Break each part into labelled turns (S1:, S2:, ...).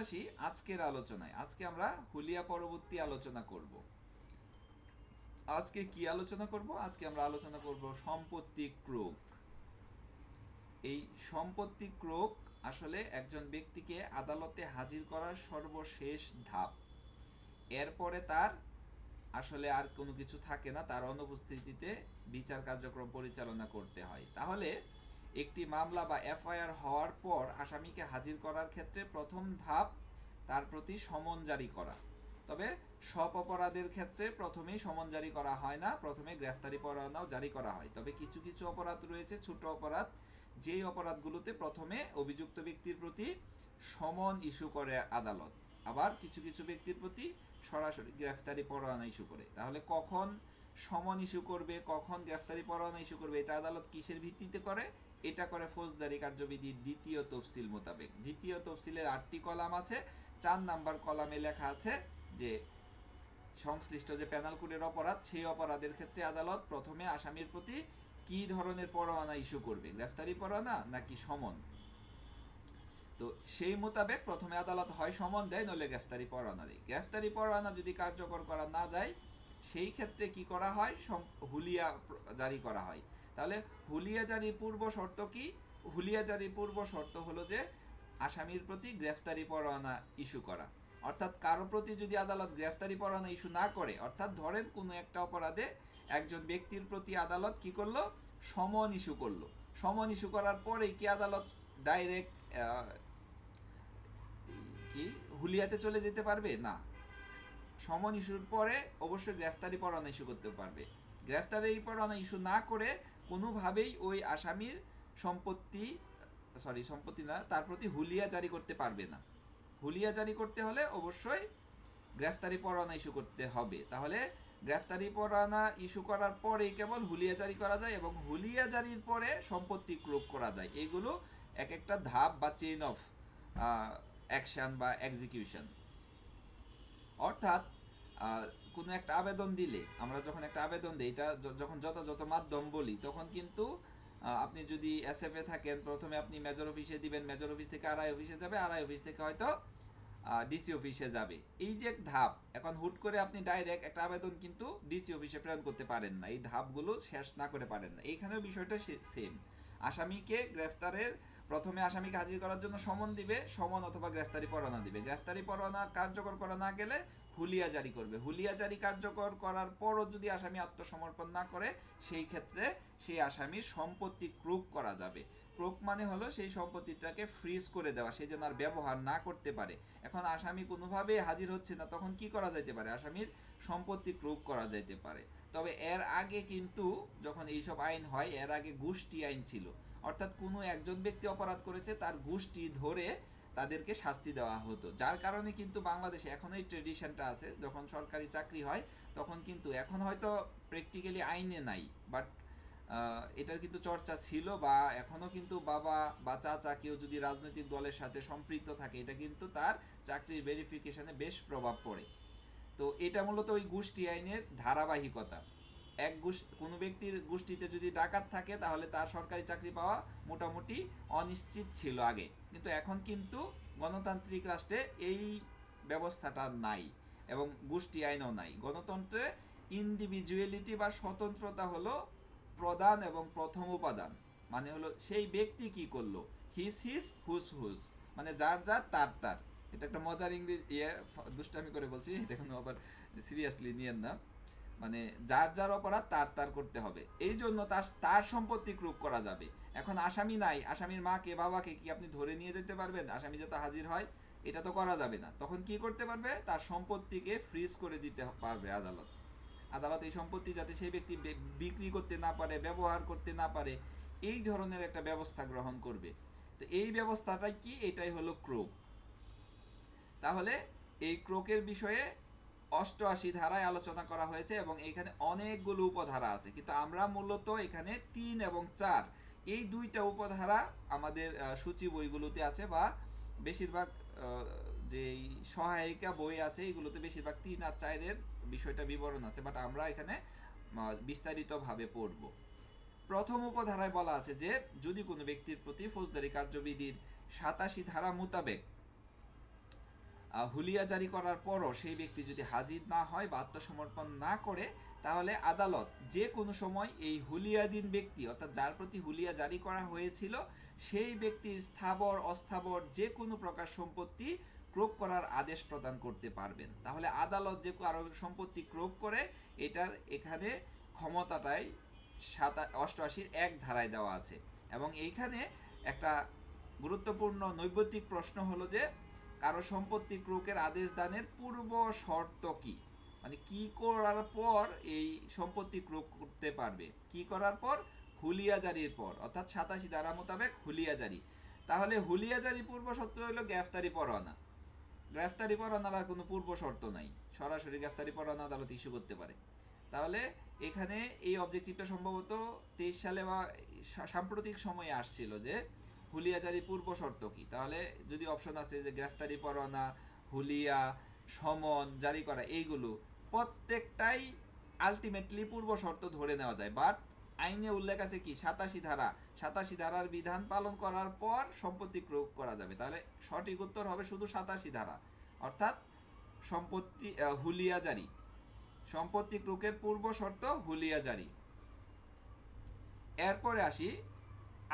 S1: আসি আজকের আলোচনায়। আজকে আমরা হুলিয়া পরবর্তী আলোচনা করব। আজকে কি আলোচনা করব? আজকে আমরা আলোচনা করব সম্পত্তি ক্রোক। এই সম্পত্তি ক্রোক আসলে একজন ব্যক্তিকে আদালতে হাজির করার সর্বশেষ ধাপ। এরপরে তার আসলে আর কোনো কিছু থাকে না, তার অনুপস্থিতিতে বিচার কার্যক্রম পরিচালনা করতে হয়। তাহলে একটি মামলা বা এফআইআর হওয়ার পর আসামিকে হাজির করার ক্ষেত্রে প্রথম ধাপ তার প্রতি সমন জারি করা। তবে সব অপরাধের ক্ষেত্রে প্রথমেই সমন জারি করা হয় না, প্রথমে গ্রেফতারি পরোয়ানাও জারি করা হয়। তবে কিছু কিছু অপরাধ রয়েছে, ছোট অপরাধ, যেই অপরাধগুলোতে প্রথমে অভিযুক্ত ব্যক্তির প্রতি সমন ইস্যু করে আদালত, আবার কিছু কিছু ব্যক্তির প্রতি সরাসরি গ্রেফতারি পরোয়ানা ইস্যু করে। তাহলে কখন সমন ইস্যু করবে, কখন গ্রেফতারি পরোয়ানা ইস্যু করবে, এটা আদালত কিসের ভিত্তিতে করে? এটা করে ফৌজদারি কার্যবিধির দ্বিতীয় তফসিল মোতাবেক। দ্বিতীয় তফসিলের 8টি কলাম আছে। 4 নাম্বার কলামে লেখা আছে যে সংশ্লিষ্ট যে পেনাল কোডের অপরাধ, সেই অপরাধের ক্ষেত্রে আদালত প্রথমে আসামির প্রতি কি ধরনের পরোয়ানা ইস্যু করবে, গ্রেফতারি পরোয়ানা নাকি সমন। তো সেই মোতাবেক প্রথমে আদালত হয় সমন দেয়, নইলে গ্রেফতারি পরোয়ানা দেয়। গ্রেফতারি পরোয়ানা যদি কার্যকর করা না যায়, সেই ক্ষেত্রে কি করা হয়? হুলিয়া জারি করা হয়। তাহলে হুলিয়া জারির পূর্ব শর্ত কি? হুলিয়া জারির পূর্ব শর্ত হলো যে আসামির প্রতি গ্রেফতারি পরোয়ানা ইস্যু করা। অর্থাৎ কারো প্রতি যদি আদালত গ্রেফতারি পরোয়ানা ইস্যু না করে, অর্থাৎ ধরেন কোনো একটা অপরাধে একজন ব্যক্তির প্রতি আদালত কি করলো? সমন ইস্যু করলো। সমন ইস্যু করার পরেই কি আদালত ডাইরেক্ট কি হুলিয়াতে চলে যেতে পারবে? না। সমন ইস্যুর পরে অবশ্যই গ্রেফতারি পরোয়ানা ইস্যু করতে পারবে। গ্রেফতারি পরোয়ানা ইস্যু না করে কোনোভাবেই ওই আসামির সম্পত্তি না, তার প্রতি হুলিয়া জারি করতে পারবে না। হুলিয়া জারি করতে হলে অবশ্যই গ্রেফতারি পরোয়ানা ইস্যু করতে হবে। তাহলে গ্রেফতারি পরোয়ানা ইস্যু করার পরেই কেবল হুলিয়া জারি করা যায়, এবং হুলিয়া জারির পরে সম্পত্তি ক্রোক করা যায়। এগুলো এক একটা ধাপ বা চেইন অফ অ্যাকশন বা এক্সিকিউশন। অর্থাৎ কোনো একটা আবেদন দিলে, আমরা যখন একটা আবেদন দিই, এটা যখন যথাযথ মাধ্যম বলি, তখন কিন্তু আপনি যদি এসএফএ থাকেন, প্রথমে আপনি মেজর অফিসে দিবেন, মেজর অফিস থেকে আরআই অফিসে যাবে, আরআই অফিস থেকে হয়তো ডিসি অফিসে যাবে। এই যে ধাপ, এখন হুট করে আপনি ডাইরেক্ট একটা আবেদন কিন্তু ডিসি অফিসে প্রেরণ করতে পারেন না, এই ধাপগুলো শেষ না করে পারেন না। এইখানেও বিষয়টা সেম। আসামিকে গ্রেফতারের প্রথমে আসামিকে হাজির করার জন্য সমন দিবে, সমন অথবা গ্রেফতারি পরোয়ানা দিবে। গ্রেফতারি পরোয়ানা কার্যকর করা না গেলে হুলিয়া জারি করবে। হুলিয়া জারি কার্যকর করার পরও যদি আসামি আত্মসমর্পণ না করে, সেই ক্ষেত্রে সেই আসামির সম্পত্তি ক্রোক করা যাবে। ক্রোক মানে হলো সেই সম্পত্তিটাকে ফ্রিজ করে দেওয়া, সে যেন আর ব্যবহার না করতে পারে। এখন আসামি কোনোভাবেই হাজির হচ্ছে না, তখন কি করা যাইতে পারে? আসামির সম্পত্তি ক্রোক করা যাইতে পারে। তবে এর আগে কিন্তু যখন এইসব আইন হয়, এর আগে গোষ্ঠী আইন ছিল। অর্থাৎ কোনো একজন ব্যক্তি অপরাধ করেছে, তার গোষ্ঠী ধরে তাদেরকে শাস্তি দেওয়া হতো। যার কারণে কিন্তু বাংলাদেশে এখন এই ট্রেডিশনটা আছে, যখন সরকারি চাকরি হয় তখন কিন্তু, এখন হয়তো প্র্যাকটিক্যালি আইনে নাই, বাট এটার কিন্তু চর্চা ছিল, বা এখনও কিন্তু বাবা বা চাচা কেউ যদি রাজনৈতিক দলের সাথে সম্পৃক্ত থাকে, এটা কিন্তু তার চাকরির ভেরিফিকেশনে বেশ প্রভাব পড়ে। তো এটা মূলত ওই গোষ্ঠী আইনের ধারাবাহিকতা। কোনো ব্যক্তির গোষ্ঠীতে যদি ডাকাত থাকে, তাহলে তার সরকারি চাকরি পাওয়া মোটামুটি অনিশ্চিত ছিল আগে, কিন্তু এখন কিন্তু গণতান্ত্রিক রাষ্ট্রে এই ব্যবস্থাটা নাই, এবং গোষ্ঠী আইনও নাই। গণতন্ত্রে ইন্ডিভিজুয়ালিটি বা স্বতন্ত্রতা হলো প্রধান এবং প্রথম উপাদান। মানে হলো সেই ব্যক্তি কি করলো, হিস হিস হুস হুস, মানে যার যার তার তার। এটা একটা মজার ইংরেজি দুষ্টামি করে বলছি, এটা কোনো আবার সিরিয়াসলি নিয়েন না। মানে যার যার অপরাধ তার তার করতে হবে, এই জন্য তার সম্পত্তি ক্রোক করা যাবে। এখন আসামি নাই, আসামির মাকে বাবাকে কি আপনি ধরে নিয়ে যেতে পারবেন? আসামি যাতে হাজির হয়, এটা তো করা যাবে না। তখন কি করতে পারবে? তার সম্পত্তিকে ফ্রিজ করে দিতে পারবে আদালত। আদালত এই সম্পত্তি যাতে সেই ব্যক্তি বিক্রি করতে না পারে, ব্যবহার করতে না পারে, এই ধরনের একটা ব্যবস্থা গ্রহণ করবে। তো এই ব্যবস্থাটা কি? এটাই হলো ক্রোক। তাহলে এই ক্রোকের বিষয়ে 88 ধারায় আলোচনা করা হয়েছে, এবং এখানে অনেকগুলো উপধারা আছে, কিন্তু আমরা মূলত এখানে 3 এবং 4 এই দুইটা উপধারা আমাদের সূচি বইগুলোতে আছে, বা বেশিরভাগ যে সহায়িকা বই আছে এগুলোতে বেশিরভাগ 3 আর 4 এর বিষয়টা বিবরণ আছে, বাট আমরা এখানে বিস্তারিতভাবে পড়ব। প্রথম উপধারায় বলা আছে যে যদি কোনো ব্যক্তির প্রতি ফৌজদারি কার্যবিধির 87 ধারা মোতাবেক হুলিয়া জারি করার পরও সেই ব্যক্তি যদি হাজির না হয় বা আত্মসমর্পণ না করে, তাহলে আদালত যে কোনো সময় এই হুলিয়াধীন ব্যক্তি অর্থাৎ যার প্রতি হুলিয়া জারি করা হয়েছিল সেই ব্যক্তির স্থাবর অস্থাবর যে কোনো প্রকার সম্পত্তি ক্রোক করার আদেশ প্রদান করতে পারবেন। তাহলে আদালত যে কারো সম্পত্তি ক্রোক করে, এটার এখানে ক্ষমতাটাই 88 ধারায় দেওয়া আছে। এবং এইখানে একটা গুরুত্বপূর্ণ নৈর্ব্যক্তিক প্রশ্ন হলো যে কারো সম্পত্তি ক্রোকের আদেশ দানের পূর্ব শর্ত কি, মানে কি করার পর এই সম্পত্তি ক্রোক করতে পারবে, কি করার পর? হুলিয়া জারির পর, অর্থাৎ 87 ধারা মোতাবেক হুলিয়া জারি। তাহলে হুলিয়া জারি পূর্ব শর্ত হলো গ্রেফতারি পরোয়ানা। গ্রেফতারি পরোয়ানার আর কোনো পূর্ব শর্ত নাই, সরাসরি গ্রেফতারি পরোয়ানা আদালত ইস্যু করতে পারে। তাহলে এখানে এই অবজেক্টিভটা সম্ভবত 23 সালে বা সাম্প্রতিক সময়ে আসছিল যে হুলিয়া জারি পূর্ব শর্ত কি। তাহলে যদি অপশন আছে যে গ্রেফতারি পরোয়ানা, হুলিয়া, সমন জারি করা, এইগুলো প্রত্যেকটাই আলটিমেটলি পূর্ব শর্ত ধরে নেওয়া যায়। বাট আইনে উল্লেখ আছে কি 87 ধারা, 87 ধারার বিধান পালন করার পর সম্পত্তি ক্রোক করা যাবে। তাহলে সঠিক উত্তর হবে শুধু 87 ধারা, অর্থাৎ সম্পত্তি হুলিয়া জারি। সম্পত্তি ক্রোকের পূর্ব শর্ত হুলিয়া জারি। এরপরে আসি,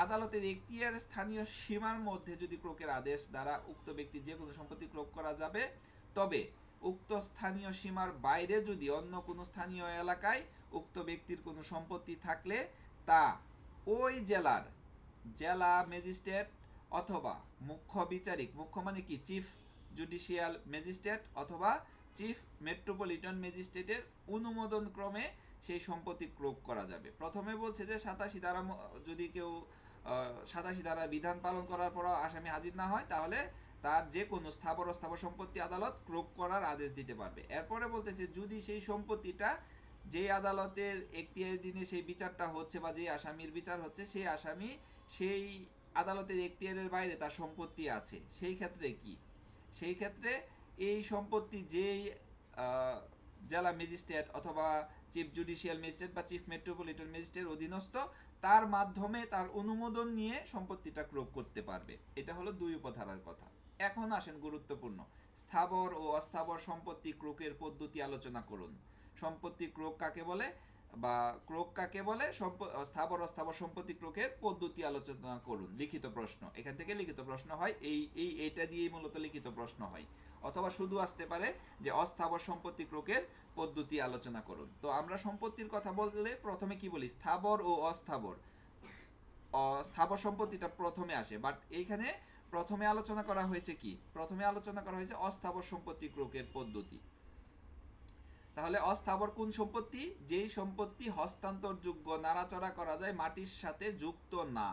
S1: আদালতের এখতিয়ার স্থানীয় সীমার মধ্যে যদি ক্রোকের আদেশ দ্বারা উক্ত ব্যক্তির যে কোনো সম্পত্তি ক্রোক করা যাবে, তবে উক্ত স্থানীয় সীমার বাইরে যদি অন্য কোনো স্থানীয় এলাকায় উক্ত ব্যক্তির কোনো সম্পত্তি থাকলে তা ওই জেলার জেলা ম্যাজিস্ট্রেট অথবা মুখ্য বিচারিক, মুখ্য মানে কি চিফ জুডিশিয়াল ম্যাজিস্ট্রেট অথবা চিফ মেট্রোপলিটন ম্যাজিস্ট্রেটের অনুমোদন ক্রমে সেই সম্পত্তি ক্রোক করা যাবে। প্রথমে বলছে যে 87 ধারা যদি কেউ 87 ধারা বিধান পালন করার পর আসামি হাজির না হয়, তাহলে তার যে কোনো স্থাবর অস্থাবর সম্পত্তি আদালত ক্রোক করার আদেশ দিতে পারবে। এরপরে বলতেছে যদি সেই সম্পত্তিটা যে আদালতের এখতিয়ারের দিনে সেই বিচারটা হচ্ছে বা যে আসামির বিচার হচ্ছে সেই আসামি সেই আদালতের এখতিয়ারের বাইরে তার সম্পত্তি আছে, সেই ক্ষেত্রে কি? সেই ক্ষেত্রে এই সম্পত্তি যেই জেলা ম্যাজিস্ট্রেট অথবা চিফ জুডিশিয়াল ম্যাজিস্ট্রেট বা চিফ মেট্রোপলিটন ম্যাজিস্ট্রেটের অধীনস্থ, তার মাধ্যমে তার অনুমোদন নিয়ে সম্পত্তিটা ক্রোক করতে পারবে। এটা হলো 2 উপধারার কথা। এখন আসেন গুরুত্বপূর্ণ, স্থাবর ও অস্থাবর সম্পত্তি ক্রোকের পদ্ধতি আলোচনা করুন। সম্পত্তি ক্রোক কাকে বলে বা ক্রোক কাকে বলে, স্থাবর অস্থাবর সম্পত্তি ক্রোকের পদ্ধতি আলোচনা করুন। লিখিত প্রশ্ন, এখান থেকে লিখিত প্রশ্ন হয়, এটা দিয়েই মূলত লিখিত প্রশ্ন হয়। অথবা শুধু আসতে পারে যে অস্থাবর সম্পত্তি ক্রোকের পদ্ধতি আলোচনা করুন। তো আমরা সম্পত্তির কথা বললে প্রথমে কি বলি? স্থাবর ও অস্থাবর। স্থাবর সম্পত্তিটা প্রথমে আসে, বাট এইখানে প্রথমে আলোচনা করা হয়েছে কি? প্রথমে আলোচনা করা হয়েছে অস্থাবর সম্পত্তি ক্রোকের পদ্ধতি। তাহলে অস্থাবর কোন সম্পত্তি? যেই সম্পত্তি হস্তান্তরযোগ্য, নাড়াচড়া করা যায়, মাটির সাথে যুক্ত না।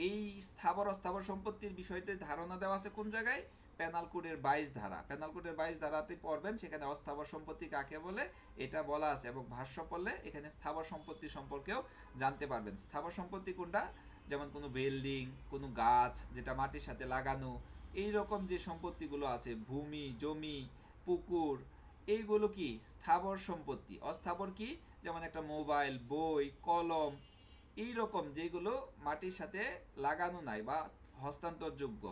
S1: এই স্থাবর অস্থাবর সম্পত্তির বিষয়তে ধারণা দেওয়া আছে কোন জায়গায়? পেনাল কোডের 22 ধারা। পেনাল কোডের 22 ধারাটি পড়বেন, সেখানে অস্থাবর সম্পত্তি কাকে বলে এটা বলা আছে, এবং ভাষ্য পড়লে এখানে স্থাবর সম্পত্তি সম্পর্কেও জানতে পারবেন। স্থাবর সম্পত্তি কোনটা? যেমন কোনো বিল্ডিং, কোনো গাছ যেটা মাটির সাথে লাগানো, এই রকম যে সম্পত্তিগুলো আছে, ভূমি, জমি, পুকুর, এইগুলো কি স্থাবর সম্পত্তি। অস্থাবর কি? যেমন একটা মোবাইল, বই, কলম, এই রকম যেগুলো মাটির সাথে লাগানো নাই বা হস্তান্তরযোগ্য,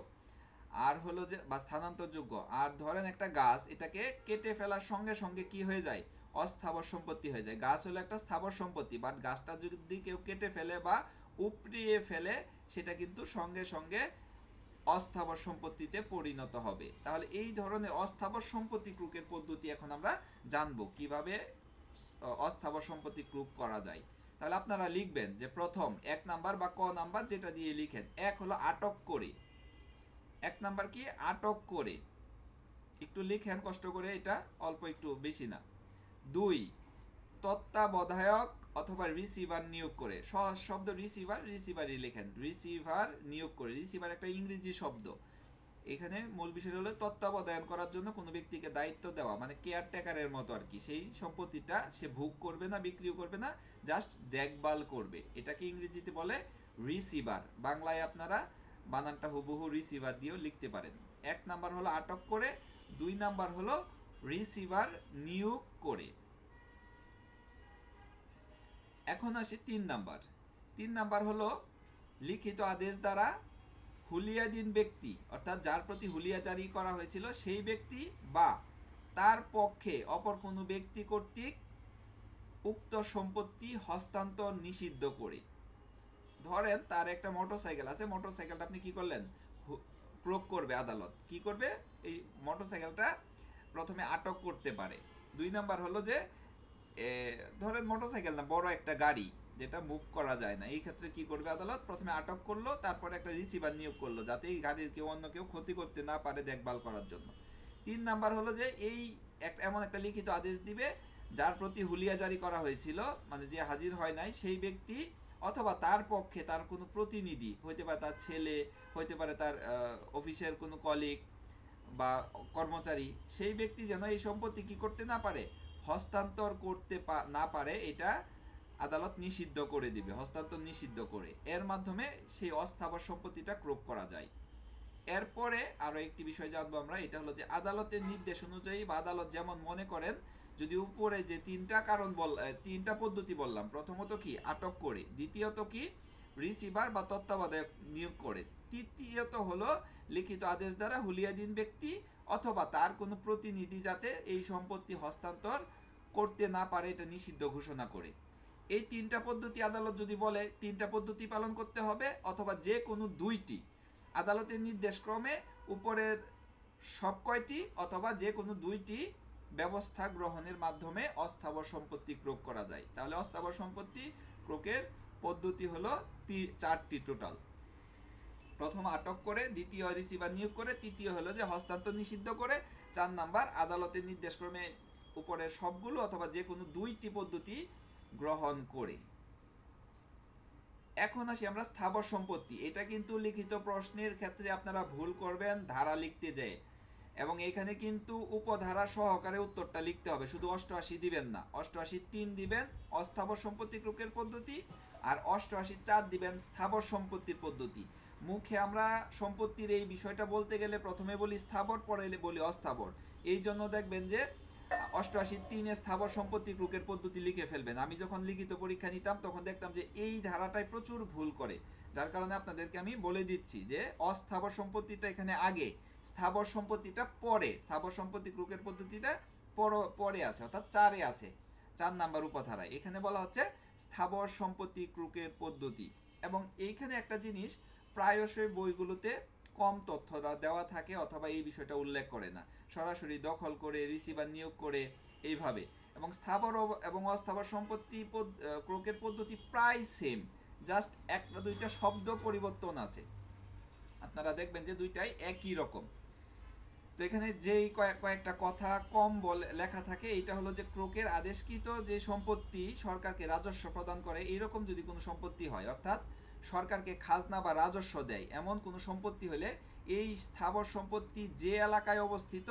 S1: আর হলো যে বা স্থানান্তরযোগ্য। আর ধরেন একটা গাছ, এটাকে কেটে ফেলার সঙ্গে সঙ্গে কি হয়ে যায়? অস্থাবর সম্পত্তি হয়ে যায়। গাছ হলো একটা স্থাবর সম্পত্তি, বাট গাছটা যদি কেউ কেটে ফেলে বা উপড়িয়ে ফেলে, সেটা কিন্তু সঙ্গে সঙ্গে অস্থাবর সম্পত্তিতে পরিণত হবে। তাহলে এই ধরনের অস্থাবর সম্পত্তি ক্রোকের পদ্ধতি এখন আমরা জানবো কিভাবে অস্থাবর সম্পত্তি ক্রোক করা যায়। তাহলে আপনারা লিখবেন যে প্রথম 1 নাম্বার বা ক নাম্বার যেটা দিয়ে লিখেন, 1 হলো আটক করে। 1 নাম্বার কি? আটক করে। একটু লিখেন কষ্ট করে, এটা অল্প একটু বেশি না। 2 তত্ত্বাবধায়ক অথবা রিসিভার নিয়োগ করে। সহজ শব্দ রিসিভার, রিসিভারই লেখেন, রিসিভার নিয়োগ করে। রিসিভার একটা ইংরেজি শব্দ। এখানে মূল বিষয় হলো তত্ত্বাবধান করার জন্য কোনো ব্যক্তিকে দায়িত্ব দেওয়া, মানে কেয়ারটেকারের মতো আর কি। সেই সম্পত্তিটা সে ভোগ করবে না, বিক্রিও করবে না, জাস্ট দেখভাল করবে। এটাকে ইংরেজিতে বলে রিসিভার। বাংলায় আপনারা বানানটা হুবহু রিসিভার দিয়েও লিখতে পারেন। 1 নাম্বার হলো আটক করে, 2 নাম্বার হলো রিসিভার নিয়োগ করে। এখন আসি 3 নাম্বার। 3 নাম্বার হলো লিখিত আদেশ দ্বারা হুলিয়াধীন ব্যক্তি অর্থাৎ যার প্রতি হুলিয়া জারি করা হয়েছিল সেই ব্যক্তি বা তার পক্ষে অপর কোনো ব্যক্তি কর্তৃক উক্ত সম্পত্তি হস্তান্তর নিষিদ্ধ করে। ধরেন তার একটা মোটরসাইকেল আছে, মোটরসাইকেলটা আপনি কি করলেন, ক্রোক করবে আদালত, কি করবে, এই মোটরসাইকেলটা প্রথমে আটক করতে পারে। 2 নাম্বার হলো যে ধরেন মোটরসাইকেল না, বড় একটা গাড়ি যেটা মুভ করা যায় না, এই ক্ষেত্রে কি করবে আদালত, প্রথমে আটক করলো, তারপরে একটা রিসিভার নিয়োগ করলো যাতে এই গাড়ির কেউ অন্য কেউ ক্ষতি করতে না পারে দেখভাল করার জন্য। 3 নাম্বার হলো যে এই এমন একটা লিখিত আদেশ দিবে যার প্রতি হুলিয়া জারি করা হয়েছিল, মানে যে হাজির হয় নাই সেই ব্যক্তি অথবা তার পক্ষে তার কোনো প্রতিনিধি, হইতে পারে তার ছেলে, হইতে পারে তার অফিসের কোনো কলিগ বা কর্মচারী, সেই ব্যক্তি যেন এই সম্পত্তি কি করতে না পারে, হস্তান্তর করতে না পারে, এটা আদালত নিষিদ্ধ করে দিবে, হস্তান্তর নিষিদ্ধ করে। এর মাধ্যমে সেই অস্থাবর সম্পত্তিটা ক্রোক করা যায়। এরপরে আরো একটি বিষয় জানবো আমরা, এটা হলো যে আদালতের নির্দেশ অনুযায়ী বা আদালত যেমন মনে করেন, যদি উপরে যে তিনটা পদ্ধতি বললাম, প্রথমত কি আটক করে, দ্বিতীয়ত কি রিসিভার বা তত্ত্বাবধায়ক নিয়োগ করে, তৃতীয়ত হলো লিখিত আদেশ দ্বারা হুলিয়াধীন ব্যক্তি অথবা তার কোনো প্রতিনিধি যাতে এই সম্পত্তি হস্তান্তর করতে না পারে এটা নিষিদ্ধ ঘোষণা করে। এই 3টা পদ্ধতি আদালত যদি বলে 3টা পদ্ধতি পালন করতে হবে অথবা যে কোনো 2টি, আদালতের নির্দেশ ক্রমে উপরের সব কয়টি অথবা যে কোনো 2টি ব্যবস্থা গ্রহণের মাধ্যমে অস্থাবর সম্পত্তি ক্রোক করা যায়। তাহলে অস্থাবর সম্পত্তি ক্রোকের পদ্ধতি হলো 4টি টোটাল। প্রথম আটক করে, দ্বিতীয় রিসিভার নিয়োগ করে, তৃতীয় হলো যে হস্তান্তর নিষিদ্ধ করে, 4 নাম্বার আদালতের নির্দেশক্রমে উপরের সবগুলো অথবা যে কোনো 2টি পদ্ধতি গ্রহণ করে। এখন আসি আমরা স্থাবর সম্পত্তি। এটা কিন্তু লিখিত প্রশ্নের ক্ষেত্রে আপনারা ভুল করবেন ধারা লিখতে যায়, এবং এখানে কিন্তু উপধারা সহকারে উত্তরটা লিখতে হবে, শুধু 88 দিবেন না, 88(3) দিবেন অস্থাবর সম্পত্তি ক্রোকের পদ্ধতি, আর 88(4) দিবেন স্থাবর সম্পত্তির পদ্ধতি। মুখে আমরা সম্পত্তির এই বিষয়টা বলতে গেলে প্রথমে বলি স্থাবর, পরে বলি অস্থাবর। এই জন্য দেখবেন যে 88(3) স্থাবর সম্পত্তি ক্রোকের পদ্ধতি লিখে ফেলবেন। আমি যখন লিখিত পরীক্ষা নিতাম তখন দেখতাম যে এই ধারাটায় প্রচুর ভুল করে, যার কারণে আপনাদেরকে আমি বলে দিচ্ছি যে অস্থাবর সম্পত্তিটা এখানে আগে, স্থাবর সম্পত্তিটা পরে। স্থাবর সম্পত্তি ক্রোকের পদ্ধতিটা পরে আছে, অর্থাৎ 4-এ আছে, 4 নাম্বার উপধারায়। এখানে বলা হচ্ছে স্থাবর সম্পত্তি ক্রোকের পদ্ধতি। এবং এইখানে একটা জিনিস প্রায়শই বইগুলোতে কম তথ্যটা দেওয়া থাকে অথবা এই বিষয়টা উল্লেখ করে না, সরাসরি দখল করে, রিসিভার নিয়োগ করে, এইভাবে। এবং স্থাবর এবং অস্থাবর সম্পত্তি ক্রোকের পদ্ধতি প্রায় সেম, জাস্ট একটা দুইটা শব্দ পরিবর্তন আছে, আপনারা দেখবেন যে দুইটাই একই রকম। তো এখানে যেই কয়েকটা কথা কম লেখা থাকে, এটা হলো যে ক্রোকের আদেশকৃত যে সম্পত্তি সরকারকে রাজস্ব প্রদান করে, এইরকম যদি কোনো সম্পত্তি হয়, অর্থাৎ সরকারকে খাজনা বা রাজস্ব দেয় এমন কোনো সম্পত্তি হলে এই স্থাবর সম্পত্তি যে এলাকায় অবস্থিত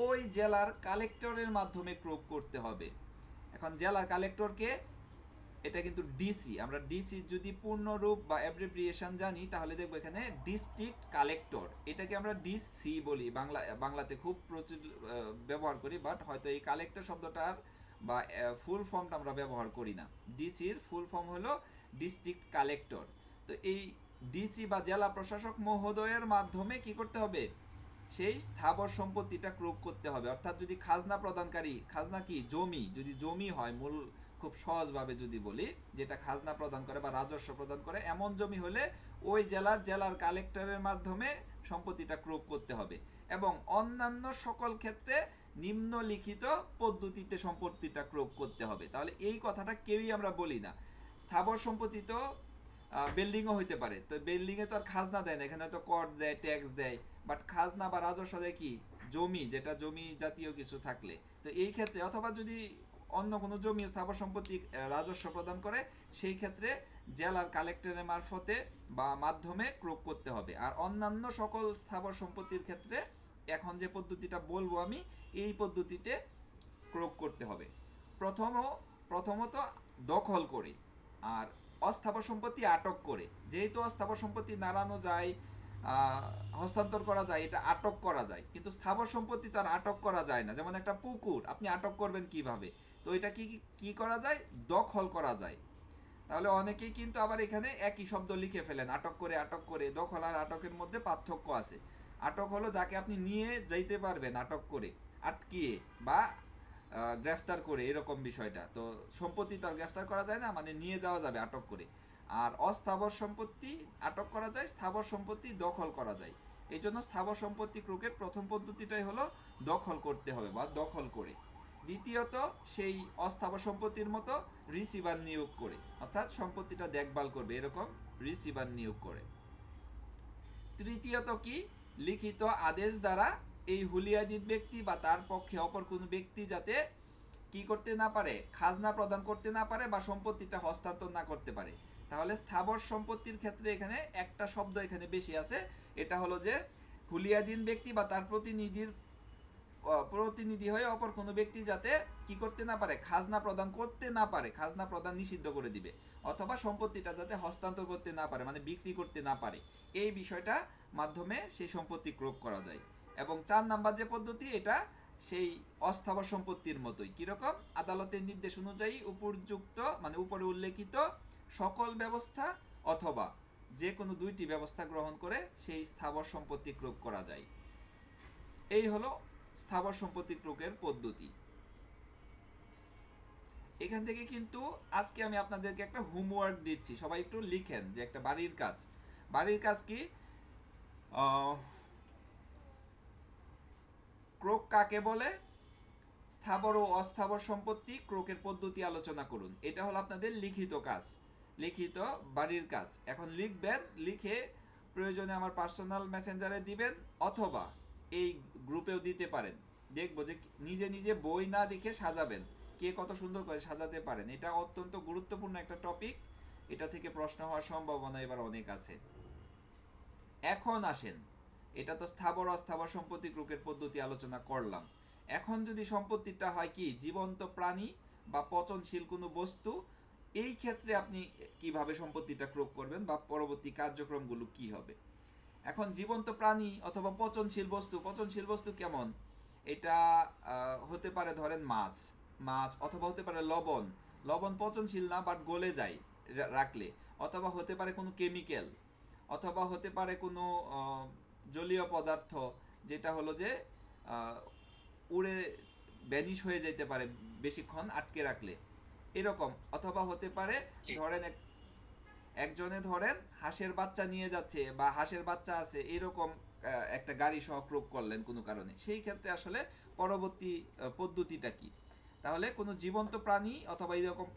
S1: ওই জেলার কালেক্টরের মাধ্যমে ক্রোক করতে হবে। এখন জেলার কালেক্টরকে, এটা কিন্তু ডিসি, আমরা ডিসি যদি পূর্ণ রূপ বা অ্যাব্রিভিয়েশন জানি তাহলে দেখব এখানে ডিস্ট্রিক্ট কালেক্টর, এটাকে আমরা ডিসি বলি, বাংলাতে খুব প্রচুর ব্যবহার করি, বাট হয়তো এই কালেক্টর শব্দটার বা ফুল ফর্মটা আমরা ব্যবহার করি না। ডিসির ফুল ফর্ম হলো ডিস্ট্রিক্ট কালেক্টর। তো এই ডিসি বা জেলা প্রশাসক মহোদয়ের মাধ্যমে কি করতে হবে, সেই স্থাবর সম্পত্তিটা ক্রোক করতে হবে। অর্থাৎ যদি খাজনা প্রদানকারী, খাজনা কি জমি, যদি জমি হয়, মূল খুব সহজভাবে যদি বলি, যেটা খাজনা প্রদান করে বা রাজস্ব প্রদান করে, এমন জমি হলে ওই জেলার কালেক্টরের মাধ্যমে সম্পত্তিটা ক্রোক করতে হবে। এবং অন্যান্য সকল ক্ষেত্রে নিম্নলিখিত পদ্ধতিতে সম্পত্তিটা ক্রোক করতে হবে। তাহলে এই কথাটা কেউই আমরা বলি না। স্থাবর সম্পত্তি তো বিল্ডিংও হইতে পারে, তো বিল্ডিংয়ে তো আর খাজনা দেয় না, এখানে তো কর দেয়, ট্যাক্স দেয়, বাট খাজনা বা রাজস্ব দেয় কি জমি, যেটা জমি জাতীয় কিছু থাকলে। তো এই ক্ষেত্রে অথবা যদি অন্য কোনো জমি স্থাবর সম্পত্তি রাজস্ব প্রদান করে, সেই ক্ষেত্রে জেলার কালেক্টরের মারফতে বা মাধ্যমে ক্রোক করতে হবে। আর অন্যান্য সকল স্থাবর সম্পত্তির ক্ষেত্রে এখন যে পদ্ধতিটা বলবো আমি, এই পদ্ধতিতে ক্রোক করতে হবে। প্রথমত দখল করে, আর অস্থাবর সম্পত্তি আটক করে। যেহেতু অস্থাবর সম্পত্তি নাড়ানো যায়, হস্তান্তর করা যায়, এটা আটক করা যায়, কিন্তু স্থাবর সম্পত্তি তো আর আটক করা যায় না। যেমন একটা পুকুর আপনি আটক করবেন কিভাবে, তো এটা কি করা যায়, দখল করা যায়। তাহলে অনেকেই কিন্তু আবার এখানে একই শব্দ লিখে ফেলেন, আটক করে। আটক করে, দখল আর আটকের মধ্যে পার্থক্য আছে। আটক হলো যাকে আপনি নিয়ে যাইতে পারবেন আটক করে, আটকিয়ে বা গ্রেফতার করে, এরকম বিষয়টা। তো সম্পত্তি তো আর গ্রেফতার করা যায় না, মানে নিয়ে যাওয়া যাবে আটক করে। আর অস্থাবর সম্পত্তি আটক করা যায়, স্থাবর সম্পত্তি দখল করা যায়। এই জন্য স্থাবর সম্পত্তি ক্রোকের প্রথম পদ্ধতিটাই হলো দখল করতে হবে বা দখল করে। দ্বিতীয়ত সেই অস্থাবর সম্পত্তির মতো রিসিভার নিয়োগ করে, অর্থাৎ সম্পত্তিটা দেখভাল করবে এরকম রিসিভার নিয়োগ করে। তৃতীয়ত কি, লিখিত আদেশ দ্বারা এই হুলিয়ানিত ব্যক্তি বা তার পক্ষে অপর কোনো ব্যক্তি যাতে কি করতে না পারে, খাজনা প্রদান করতে না পারে বা সম্পত্তিটা হস্তান্তর না করতে পারে। তাহলে স্থাবর সম্পত্তির ক্ষেত্রে এখানে একটা শব্দ এখানে বেশি আছে, এটা হলো যে হুলিয়াদিন ব্যক্তি বা তার প্রতিনিধি হয়ে অপর কোনো ব্যক্তি যাতে কি করতে না পারে, খাজনা প্রদান করতে না পারে, খাজনা প্রদান নিষিদ্ধ করে দিবে, অথবা সম্পত্তিটা যাতে হস্তান্তর করতে না পারে, মানে বিক্রি করতে না পারে, এই বিষয়টা মাধ্যমে সেই সম্পত্তি ক্রোক করা যায়। এবং 4 নাম্বার যে পদ্ধতি, এটা সেই অস্থাবর সম্পত্তির মতোই। কিরকম, আদালতের নির্দেশ অনুযায়ী উপযুক্ত মানে উপরে উল্লেখিত সকল ব্যবস্থা অথবা যে কোনো দুইটি ব্যবস্থা গ্রহণ করে সেই স্থাবর সম্পত্তি ক্রোক করা যায়। এই হলো স্থাবর সম্পত্তি ক্রোকের পদ্ধতি। এখান থেকে কিন্তু আজকে আমি আপনাদেরকে একটা হোমওয়ার্ক দিচ্ছি, সবাই একটু লিখেন যে একটা বাড়ির কাজ। বাড়ির কাজ কি, ক্রোক কাকে বলে, স্থাবর ও অস্থাবর সম্পত্তি ক্রোকের পদ্ধতি আলোচনা করুন। এটা হলো আপনাদের লিখিত কাজ, লিখিত বাড়ির কাজ। এখন লিখবেন, লিখে প্রয়োজনে আমার পার্সোনাল মেসেঞ্জারে দিবেন, অথবা এই গ্রুপেও দিতে পারেন। দেখবো যে নিজে নিজে বই না দেখে সাজাবেন, কে কত সুন্দর করে সাজাতে পারেন। এটা অত্যন্ত গুরুত্বপূর্ণ একটা টপিক, এটা থেকে প্রশ্ন হওয়ার সম্ভাবনা এবার অনেক আছে। এখন আসেন, এটা তো স্থাবর অস্থাবর সম্পত্তি ক্রোকের পদ্ধতি আলোচনা করলাম। এখন যদি সম্পত্তিটা হয় কি জীবন্ত প্রাণী বা পচনশীল কোনো বস্তু, এই ক্ষেত্রে আপনি কিভাবে সম্পত্তিটা ক্রোক করবেন বা পরবর্তী কার্যক্রমগুলো কি হবে। এখন জীবন্ত প্রাণী অথবা পচনশীল বস্তু, পচনশীল বস্তু কেমন, এটা হতে পারে ধরেন মাছ, মাছ অথবা হতে পারে লবণ, লবণ পচনশীল না বাট গলে যায় রাখলে, অথবা হতে পারে কোনো কেমিক্যাল, অথবা হতে পারে কোনো জলীয় পদার্থ যেটা হলো যে উড়ে ভ্যানিশ হয়ে যেতে পারে বেশিক্ষণ আটকে রাখলে, এরকম। অথবা হতে পারে ধরেন একজনে ধরেন হাঁসের বাচ্চা নিয়ে যাচ্ছে বা হাঁসের বাচ্চা আছে এরকম একটা গাড়ি সহ ক্রোক করলেন কোনো কারণে, সেই ক্ষেত্রে আসলে পরবর্তী পদ্ধতিটা কি। তাহলে কোনো জীবন্ত প্রাণী অথবা এরকম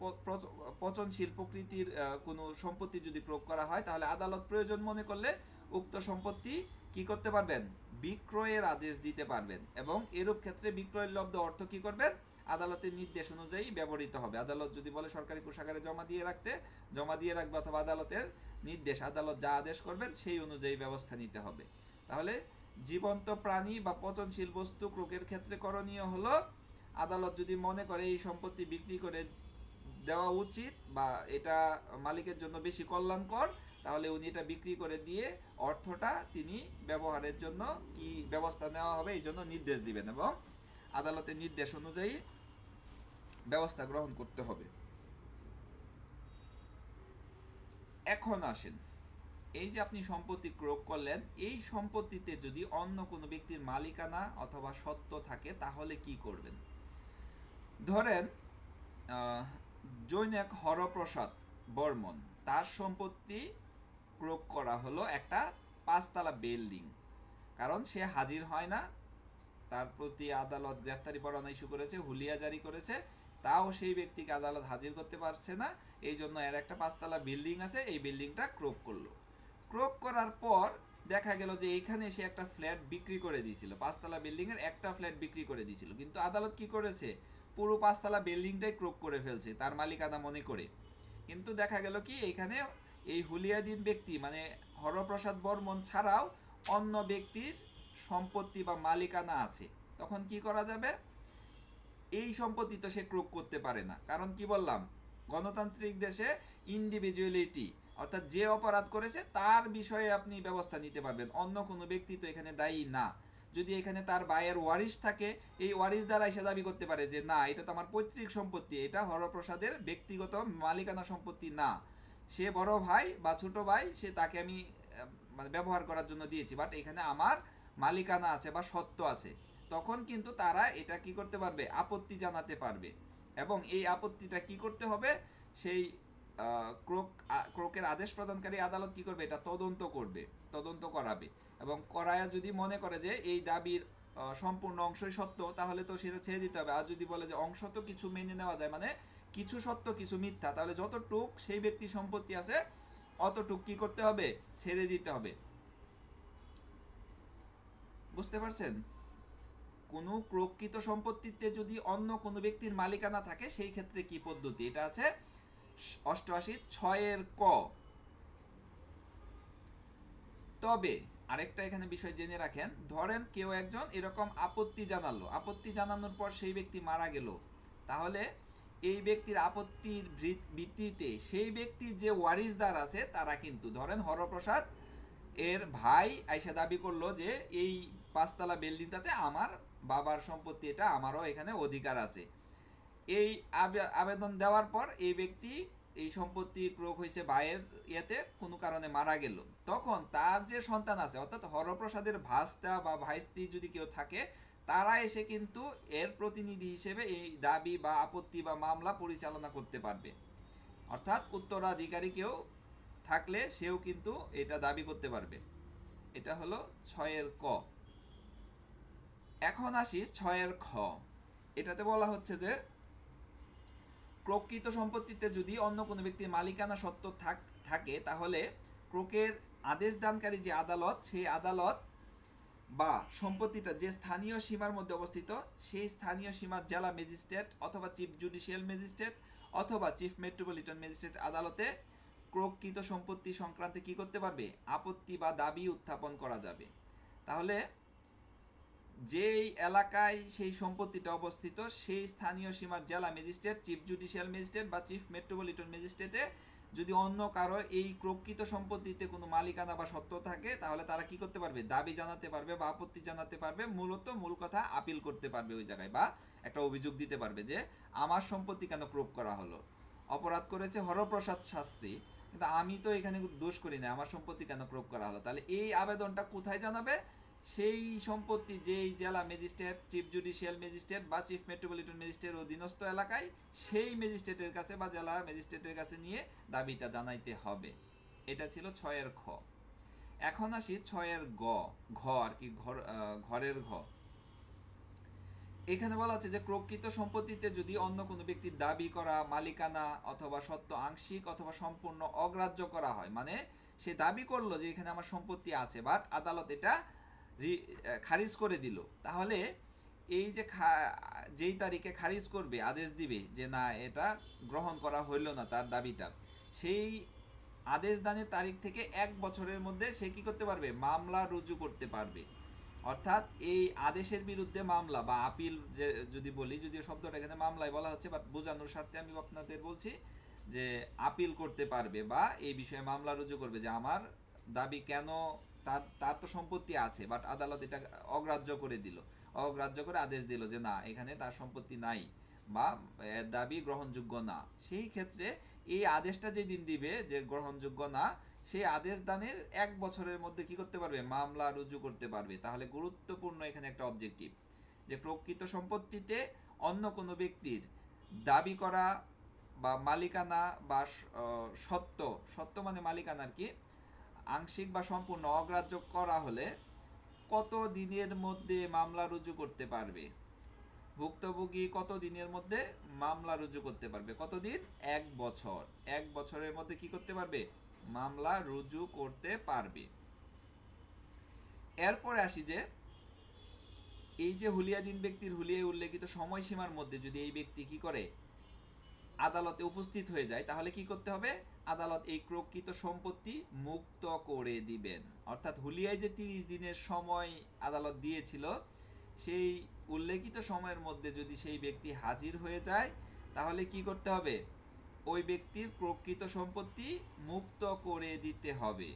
S1: পচনশীল প্রকৃতির কোনো সম্পত্তি যদি ক্রোক করা হয়, তাহলে আদালত প্রয়োজন মনে করলে উক্ত সম্পত্তি কি করতে পারবেন, বিক্রয়ের আদেশ দিতে পারবেন। এবং এরূপ ক্ষেত্রে বিক্রয়ের লব্ধ অর্থ কি করবেন, আদালতের নির্দেশ অনুযায়ী ব্যবহৃত হবে। আদালত যদি বলে সরকারি কোষাগারে জমা দিয়ে রাখতে, জমা দিয়ে রাখবে, অথবা আদালতের নির্দেশ, আদালত যা আদেশ করবেন সেই অনুযায়ী ব্যবস্থা নিতে হবে। তাহলে জীবন্ত প্রাণী বা পচনশীল বস্তু ক্রোকের ক্ষেত্রে করণীয় হলো, আদালত যদি মনে করে এই সম্পত্তি বিক্রি করে দেওয়া উচিত বা এটা মালিকের জন্য বেশি কল্যাণকর, তাহলে উনি এটা বিক্রি করে দিয়ে অর্থটা তিনি ব্যবহারের জন্য কি ব্যবস্থা নেওয়া হবে এই জন্য নির্দেশ দিবেন, এবং আদালতের নির্দেশ অনুযায়ী ব্যবস্থা গ্রহণ করতে হবে। এখন আসেন, এই যে আপনি সম্পত্তি ক্রোক করলেন, এই সম্পত্তিতে যদি অন্য কোনো ব্যক্তির মালিকানা অথবা সত্ত্ব থাকে তাহলে কি করবেন। ধরেন জৈনেক হরপ্রসাদ বর্মন, তার সম্পত্তি ক্রোক করা হলো একটা 5 তলা বিল্ডিং, কারণ সে হাজির হয় না, তার প্রতি আদালত গ্রেফতারি পরোয়ানা ইস্যু করেছে, হুলিয়া জারি করেছে, তাও সেই ব্যক্তিকে আদালত হাজির করতে পারছে না, এই জন্য এর একটা 5 তলা বিল্ডিং আছে, এই বিল্ডিংটা ক্রোক করলো। ক্রোক করার পর দেখা গেল যে এখানে সে একটা ফ্ল্যাট বিক্রি করে দিয়েছিল, 5 তলা বিল্ডিং এর একটা ফ্ল্যাট বিক্রি করে দিয়েছিল, কিন্তু আদালত কি করেছে, পুরো 5 তলা বিল্ডিংটাই ক্রোক করে ফেলছে তার মালিকানা মনে করে। কিন্তু দেখা গেল কি এখানে এই হুলিয়াদিন ব্যক্তি মানে হরপ্রসাদ বর্মন ছাড়াও অন্য ব্যক্তির সম্পত্তি বা মালিকানা আছে, তখন কি করা যাবে, এই সম্পত্তি তো সে ক্রোক করতে পারে না, কারণ কি বললাম, গণতান্ত্রিক দেশে ইন্ডিভিজুয়ালিটি, অর্থাৎ যে অপরাধ করেছে তার বিষয়ে আপনি ব্যবস্থা নিতে পারবেন, অন্য কোনো ব্যক্তি তো এখানে দায়ী না। যদি এখানে তার ভাইয়ের ওয়ারিশ থাকে, এই ওয়ারিশ দ্বারা এসে দাবি করতে পারে যে না, এটা তো আমার পৈতৃক সম্পত্তি, এটা হরপ্রসাদের ব্যক্তিগত মালিকানা সম্পত্তি না, সে বড় ভাই বা ছোট ভাই, সে তাকে আমি মানে ব্যবহার করার জন্য দিয়েছি, বাট এখানে আমার মালিকানা আছে বা সত্ত্ব আছে। তখন কিন্তু তারা এটা কি করতে পারবে, আপত্তি জানাতে পারবে। এবং এই আপত্তিটা কি করতে হবে, সেই ক্রোকের আদেশ প্রদানকারী আদালত কি করবে, এটা তদন্ত করাবে, এবং করায়া যদি মনে করে যে এই দাবির সম্পূর্ণ অংশই সত্য, তাহলে তো সেটা ছেড়ে দিতে হবে। আর যদি বলে যে অংশ তো কিছু মেনে নেওয়া যায়, মানে কিছু সত্য কিছু মিথ্যা, তাহলে যতটুক সেই ব্যক্তির সম্পত্তি আছে অতটুক কি করতে হবে, ছেড়ে দিতে হবে। বুঝতে পারছেন? কোনো ক্রোকৃত সম্পত্তিতে যদি অন্য কোনো ব্যক্তির মালিকানা থাকে, সেই ক্ষেত্রে কি পদ্ধতি, এটা আছে 88 ক। তবে আরেকটা এখানে বিষয় জেনে রাখেন, ধরেন কেউ একজন এরকম আপত্তি জানালো, আপত্তি জানানোর পর সেই ব্যক্তি মারা গেল, তাহলে এই ব্যক্তির আপত্তির ভিত্তিতে সেই ব্যক্তির যে ওয়ারিশদার আছে তারা কিন্তু, ধরেন হরপ্রসাদ এর ভাই আইসা দাবি করলো যে এই 5তলা বিল্ডিংটাতে আমার বাবার সম্পত্তি, এটা আমারও এখানে অধিকার আছে। এই আবেদন দেওয়ার পর এই ব্যক্তি, এই সম্পত্তি ক্রোক হয়েছে ভাইয়ের ইয়েতে, কোনো কারণে মারা গেল, তখন তার যে সন্তান আছে, অর্থাৎ হরপ্রসাদের ভাস্তা বা ভাইস্তি যদি কেউ থাকে, তারা এসে কিন্তু এর প্রতিনিধি হিসেবে এই দাবি বা আপত্তি বা মামলা পরিচালনা করতে পারবে। অর্থাৎ উত্তরাধিকারী কেউ থাকলে সেও কিন্তু এটা দাবি করতে পারবে। এটা হলো 6 ক। এখন আসি 6 খ। এটাতে বলা হচ্ছে যে প্রকৃত সম্পত্তিতে যদি অন্য কোনো ব্যক্তির মালিকানা সত্ত্ব থাকে, তাহলে ক্রোকের আদেশ দানকারী যে আদালত, সেই আদালত বা সম্পত্তিটা যে স্থানীয় সীমার মধ্যে অবস্থিত, সেই স্থানীয় সীমার জেলা ম্যাজিস্ট্রেট অথবা চিফ জুডিশিয়াল ম্যাজিস্ট্রেট অথবা চিফ মেট্রোপলিটন ম্যাজিস্ট্রেট আদালতে ক্রোকৃত সম্পত্তি সংক্রান্তে কি করতে পারবে, আপত্তি বা দাবি উত্থাপন করা যাবে। তাহলে যেই এলাকায় সেই সম্পত্তিটা অবস্থিত, সেই স্থানীয় সীমার জেলা ম্যাজিস্ট্রেট, চিফ জুডিশিয়াল ম্যাজিস্ট্রেট বা চিফ মেট্রোপলিটন ম্যাজিস্ট্রেটে যদি অন্য কারো এই ক্রোকৃত সম্পত্তিতে কোনো মালিকানা বা সত্ত্ব থাকে, তাহলে তারা কি করতে পারবে, দাবি জানাতে পারবে বা আপত্তি জানাতে পারবে। মূল কথা আপিল করতে পারবে ওই জায়গায়, বা একটা অভিযোগ দিতে পারবে যে আমার সম্পত্তি কেন ক্রোক করা হলো, অপরাধ করেছে হরপ্রসাদ শাস্ত্রী, কিন্তু আমি তো এখানে দোষ করি না, আমার সম্পত্তি কেন ক্রোক করা হলো। তাহলে এই আবেদনটা কোথায় জানাবে, সেই সম্পত্তি যেই জেলা ম্যাজিস্ট্রেট, চিফ জুডিশিয়াল ম্যাজিস্ট্রেট বা চিফ মেট্রোপলিটন ম্যাজিস্ট্রেটের অধীনস্থ এলাকায়, সেই ম্যাজিস্ট্রেটের কাছে বা জেলা ম্যাজিস্ট্রেটের কাছে নিয়ে দাবিটা জানাইতে হবে। এটা ছিল 6 খ। এখন আসি 6 গ। ঘ আর কি, ঘরের ঘ। এখানে বলা হচ্ছে যে প্রকৃত সম্পত্তিতে যদি অন্য কোনো ব্যক্তির দাবি করা মালিকানা অথবা সত্ত্ব আংশিক অথবা সম্পূর্ণ অগ্রাহ্য করা হয়, মানে সে দাবি করলো যে এখানে আমার সম্পত্তি আছে, বাট আদালত এটা খারিজ করে দিল, তাহলে এই যে যেই তারিখে খারিজ করবে, আদেশ দিবে যে না এটা গ্রহণ করা হইল না তার দাবিটা, সেই আদেশ দানের তারিখ থেকে 1 বছরের মধ্যে সে কি করতে পারবে, মামলা রুজু করতে পারবে। অর্থাৎ এই আদেশের বিরুদ্ধে মামলা বা আপিল, যে যদি বলি, যদিও শব্দটা এখানে মামলায় বলা হচ্ছে, বাট বোঝানোর স্বার্থে আমি আপনাদের বলছি যে আপিল করতে পারবে বা এই বিষয়ে মামলা রুজু করবে যে আমার দাবি কেন, তার তো সম্পত্তি আছে, বাট আদালত এটা অগ্রাহ্য করে দিল, অগ্রাহ্য করে আদেশ দিল যে না, এখানে তার সম্পত্তি নাই বা দাবি গ্রহণযোগ্য না। সেই ক্ষেত্রে এই আদেশটা যেদিন দিবে যে গ্রহণযোগ্য না, সেই আদেশ দানের 1 বছরের মধ্যে কি করতে পারবে, মামলা রুজু করতে পারবে। তাহলে গুরুত্বপূর্ণ এখানে একটা অবজেক্টিভ, যে প্রকৃত সম্পত্তিতে অন্য কোনো ব্যক্তির দাবি করা বা মালিকানা বা সত্ত্ব মানে মালিকানা আর কি, আংশিক বা সম্পূর্ণ অগ্রাহ্য করা হলে কত দিনের মধ্যে মামলা রুজু করতে পারবে, ভুক্তভোগী কত দিনের মধ্যে মামলা রুজু করতে পারবে, কতদিন, 1 বছর। 1 বছরের মধ্যে কি করতে পারবে, মামলা রুজু করতে পারবে। এরপরে আসি যে এই যে হুলিয়াধীন ব্যক্তির হুলিয়ায় উল্লেখিত সময়সীমার মধ্যে যদি এই ব্যক্তি কি করে, আদালতে উপস্থিত হয়ে যায়, তাহলে কি করতে হবে, আদালত এই ক্রোকৃত সম্পত্তি মুক্ত করে দিবেন। অর্থাৎ হুলিয়ায় যে 30 দিনের সময় আদালত দিয়েছিল, সেই উল্লেখিত সময়ের মধ্যে যদি সেই ব্যক্তি হাজির হয়ে যায়, তাহলে কি করতে হবে, ওই ব্যক্তির প্রকৃত সম্পত্তি মুক্ত করে দিতে হবে।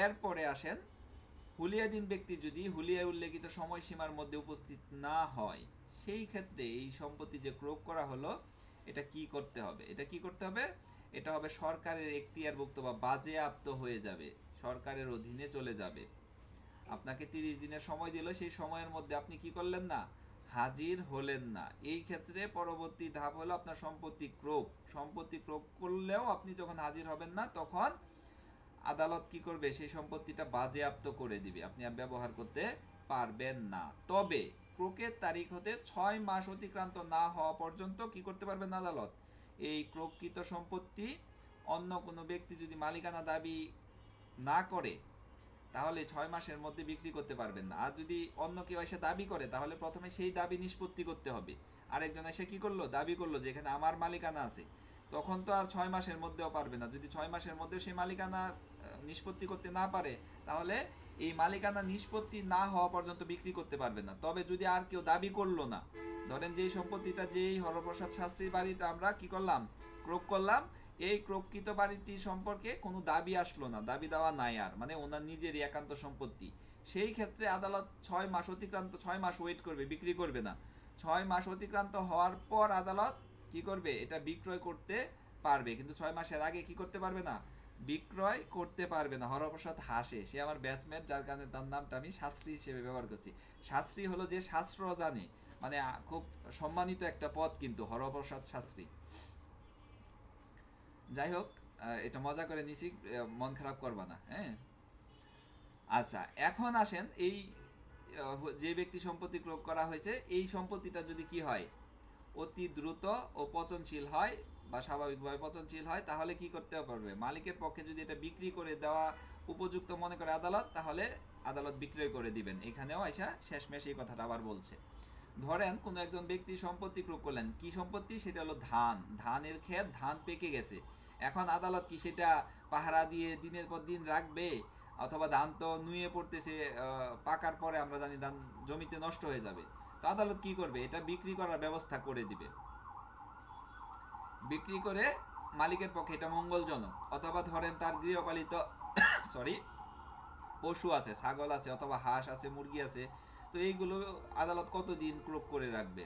S1: এরপরে আসেন হুলিয়াধীন ব্যক্তি যদি হুলিয়ায় উল্লেখিত সময়সীমার মধ্যে উপস্থিত না হয়, সেই ক্ষেত্রে এই সম্পত্তি যে ক্রয় করা হলো এটা কি করতে হবে? এটা হবে সরকারের এখতিয়ারভুক্ত বা বাজেয়াপ্ত হয়ে যাবে, সরকারের অধীনে চলে যাবে। আপনাকে 30 দিনের সময় দিল, সেই সময়ের মধ্যে আপনি কি করলেন না? হাজির হলেন না। এই ক্ষেত্রে পরবর্তী ধাপ হলো আপনার সম্পত্তি ক্রয় করলেও আপনি যখন হাজির হবেন না, তখন আদালত কি করবে? সেই সম্পত্তিটা বাজেয়াপ্ত করে দিবে, আপনি আর ব্যবহার করতে পারবেন না। তবে ক্রয়ের তারিখ হতে 6 মাস অতিক্রান্ত না হওয়া পর্যন্ত কি করতে পারবেন না আদালত? এই ক্রয়কৃত সম্পত্তি অন্য কোনো ব্যক্তি যদি মালিকানা দাবি না করে, তাহলে 6 মাসের মধ্যে বিক্রি করতে পারবেন না। আর যদি অন্য কেউ এসে দাবি করে, তাহলে প্রথমে সেই দাবি নিষ্পত্তি করতে হবে। আরেকজন এসে কি করলো? দাবি করলো যে এখানে আমার মালিকানা আছে, তখন তো আর 6 মাসের মধ্যেও পারবে না। যদি 6 মাসের মধ্যেও সেই মালিকানা নিষ্পত্তি করতে না পারে, তাহলে এই মালিকানা নিষ্পত্তি না হওয়া পর্যন্ত বিক্রি করতে পারবে না। তবে যদি আর কেউ দাবি করলো না, ধরেন যেই সম্পত্তিটা, যেই হরপ্রসাদ শাস্ত্রীর বাড়িটা আমরা কি করলাম? ক্রয় করলাম, এই ক্রয়কৃত বাড়িটি সম্পর্কে কোনো দাবি আসলো না, দাবি দেওয়া নাই আর, মানে ওনার নিজেরই একান্ত সম্পত্তি। সেই ক্ষেত্রে আদালত 6 মাস অতিক্রান্ত, 6 মাস ওয়েট করবে, বিক্রি করবে না। 6 মাস অতিক্রান্ত হওয়ার পর আদালত কি করবে? এটা বিক্রয় করতে পারবে, কিন্তু 6 মাসের আগে কি করতে পারবে না? বিক্রয় করতে পারবে না। হরপ্রসাদ হাসে, সে আমার ব্যাচমেট, যার কারণে তার নামটা আমি শাস্ত্রী হিসেবে ব্যবহার করছি। শাস্ত্রী হলো যে শাস্ত্র জানে, মানে খুব সম্মানিত একটা পদ কিন্তু হরপ্রসাদ শাস্ত্রী। যাই হোক, এটা মজা করে নিছি, মন খারাপ করবা না, হ্যাঁ? আচ্ছা, এখন আসেন এই যে ব্যক্তি সম্পত্তি ক্রয় করা হয়েছে, এই সম্পত্তিটা যদি কি হয়? অতি দ্রুত ও পচনশীল হয় বা স্বাভাবিকভাবে পচনশীল হয়, তাহলে কি করতে পারবে? মালিকের পক্ষে যদি এটা বিক্রি করে দেওয়া উপযুক্ত মনে করে আদালত, তাহলে আদালত বিক্রয় করে দিবেন। এখানেও আইসা শেষমেশ এই কথাটা আবার বলছে। ধরেন কোন একজন ব্যক্তি সম্পত্তি ক্রয় করলেন, কি সম্পত্তি? সেটা হলো ধানের ক্ষেত, ধান পেকে গেছে। এখন আদালত কি সেটা পাহারা দিয়ে দিনের পর দিন রাখবে? অথবা ধান তো নুয়ে পড়তেছে, পাকার পরে আমরা জানি ধান জমিতে নষ্ট হয়ে যাবে। তো আদালত কি করবে? এটা বিক্রি করার ব্যবস্থা করে দিবে। বিক্রি করে মালিকের পক্ষে এটা মঙ্গলজনক। অথবা ধরেন তার গৃহপালিত সরি পশু আছে, ছাগল আছে, অথবা হাঁস আছে, মুরগি আছে, তো এইগুলো আদালত কতদিন ক্রয় করে রাখবে?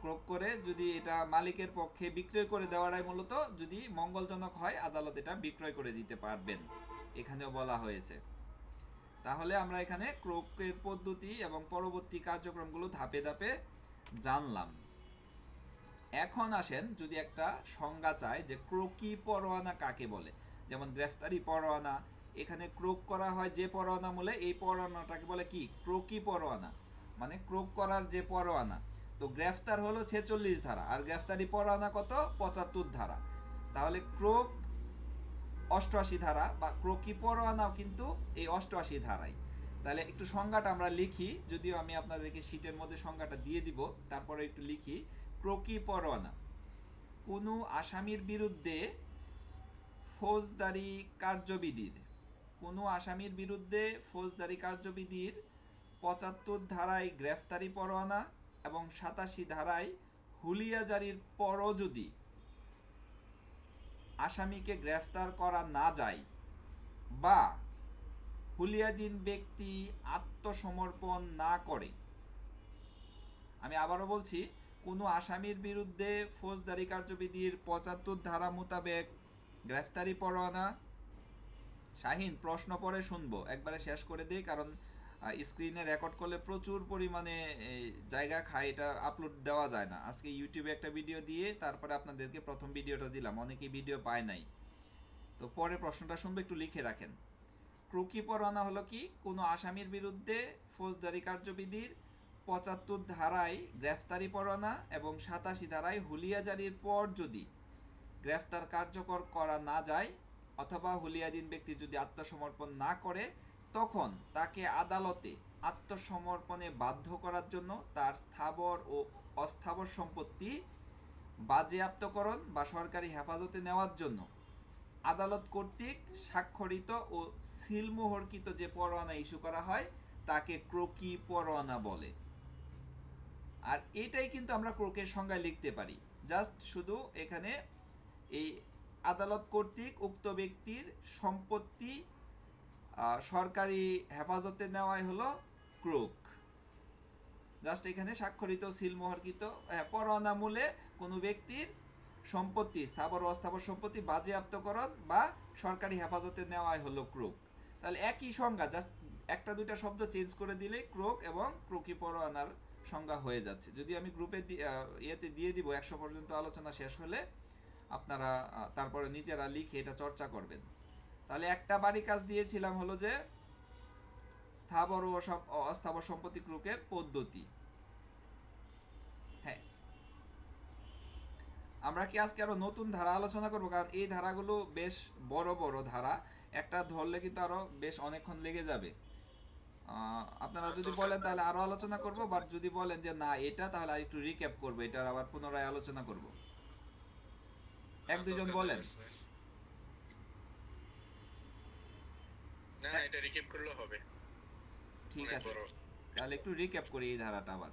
S1: ক্রয় করে যদি এটা মালিকের পক্ষে বিক্রয় করে দেওয়াটাই মূলত যদি মঙ্গলজনক হয়, আদালত এটা বিক্রয় করে দিতে পারবেন, এখানেও বলা হয়েছে। তাহলে আমরা এখানে ক্রয়ের পদ্ধতি এবং পরবর্তী কার্যক্রমগুলো ধাপে ধাপে জানলাম। এখন আসেন, যদি একটা সংজ্ঞা চায় যে ক্রোকি পরোয়ানা কাকে বলে, যেমন গ্রেফতারি পরোয়ানা, এখানে ক্রোক করা হয় যে পরোয়ানা মূলে, এই পরোয়ানাটাকে বলে কি? ক্রোকি পরোয়ানা, মানে ক্রোক করার যে পরোয়ানা। তো গ্রেফতার হলো 46 ধারা, আর গ্রেফতারি পরোয়ানা কত? 75 ধারা। তাহলে ক্রোক 88 ধারা, বা ক্রোকি পরোয়ানাও কিন্তু এই 88 ধারায়। তাহলে একটু সংজ্ঞাটা আমরা লিখি, যদিও আমি আপনাদেরকে শীটের মধ্যে সংজ্ঞাটা দিয়ে দিব, তারপরে একটু লিখি। ক্রোকি পরোয়ানা কোনো আসামির বিরুদ্ধে ফৌজদারি কার্যবিধির, কোনো আসামির বিরুদ্ধে ফৌজদারি কার্যবিধির 75 ধারায় গ্রেফতারি পরোয়ানা এবং 87 ধারায় হুলিয়া জারির পরও যদি আসামিকে গ্রেফতার করা না যায়, বা হুলিয়াধীন ব্যক্তি আত্মসমর্পণ না করে, আমি আবারও বলছি, কোনো আসামির বিরুদ্ধে ফৌজদারি কার্যবিধির 75 ধারা মোতাবেক গ্রেফতারি পরোয়ানা, শাহিন প্রশ্ন পরে শুনবো, একবারে শেষ করে দিই, কারণ স্ক্রিনে রেকর্ড করলে প্রচুর পরিমাণে জায়গা খায়, এটা আপলোড দেওয়া যায় না। আজকে ইউটিউবে একটা ভিডিও দিয়ে তারপরে আপনাদেরকে প্রথম ভিডিওটা দিলাম, অনেকেই ভিডিও পায় নাই। তো পরে প্রশ্নটা শুনবো, একটু লিখে রাখেন। ক্রোকি পরোয়ানা হলো কি? কোনো আসামির বিরুদ্ধে ফৌজদারি কার্যবিধির 75 ধারায় গ্রেফতারি পরোয়ানা এবং 87 ধারায় হুলিয়া জারির পর যদি গ্রেফতার কার্যকর করা না যায়, অথবা হুলিয়াধীন ব্যক্তি যদি আত্মসমর্পণ না করে, তখন তাকে আদালতে আত্মসমর্পণে বাধ্য করার জন্য তার স্থাবর ও অস্থাবর সম্পত্তি বাজেয়াপ্তকরণ বা সরকারি হেফাজতে নেওয়ার জন্য আদালত কর্তৃক স্বাক্ষরিত ও সিলমোহরকৃত যে পরোয়ানা ইস্যু করা হয়, তাকে ক্রোকি পরোয়ানা বলে। আর এটাই কিন্তু আমরা ক্রোকের সংজ্ঞায় লিখতে পারি। জাস্ট শুধু এখানে এই আদালত কর্তৃক উক্ত ব্যক্তির সম্পত্তি সরকারি হেফাজতে নেওয়াই হলো ক্রোক। জাস্ট এখানে স্বাক্ষরিত সিলমোহরকৃত পরোয়ানা মূলে কোনো ব্যক্তির সম্পত্তি, স্থাবর ও অস্থাবর সম্পত্তি বাজেয়াপ্তকরণ বা সরকারি হেফাজতে নেওয়াই হলো ক্রোক। তাহলে একই সংজ্ঞা, জাস্ট একটা দুইটা শব্দ চেঞ্জ করে দিলেই ক্রোক এবং ক্রোকি পরোয়ানার সংজ্ঞা হয়ে যাচ্ছে। যদি আমি গ্রুপে ইয়েতে দিয়ে দিব 100 পর্যন্ত আলোচনা শেষ হলে, আপনারা তারপরে নিজেরা লিখে এটা চর্চা করবেন। তাহলে একটা বাড়ি কাজ দিয়েছিলাম হলো যে স্থাবর ও অস্থাবর সম্পত্তি ক্রোকের পদ্ধতি। হ্যাঁ, আমরা কি আজকে আরো নতুন ধারা আলোচনা করবো? কারণ এই ধারাগুলো বেশ বড় বড় ধারা, একটা ধরলে কিন্তু আরো বেশ অনেকক্ষণ লেগে যাবে। আপনারা যদি বলেন তাহলে আরো আলোচনা করব, বাট যদি বলেন যে না এটা, তাহলে আর একটু রিক্যাপ করবো, এটার আবার পুনরায় আলোচনা করব। এক দুইজন বলেন।
S2: না, এটা রিক্যাপ করলে হবে।
S1: ঠিক আছে, তাহলে একটু রিক্যাপ করি এই ধারাটা আবার।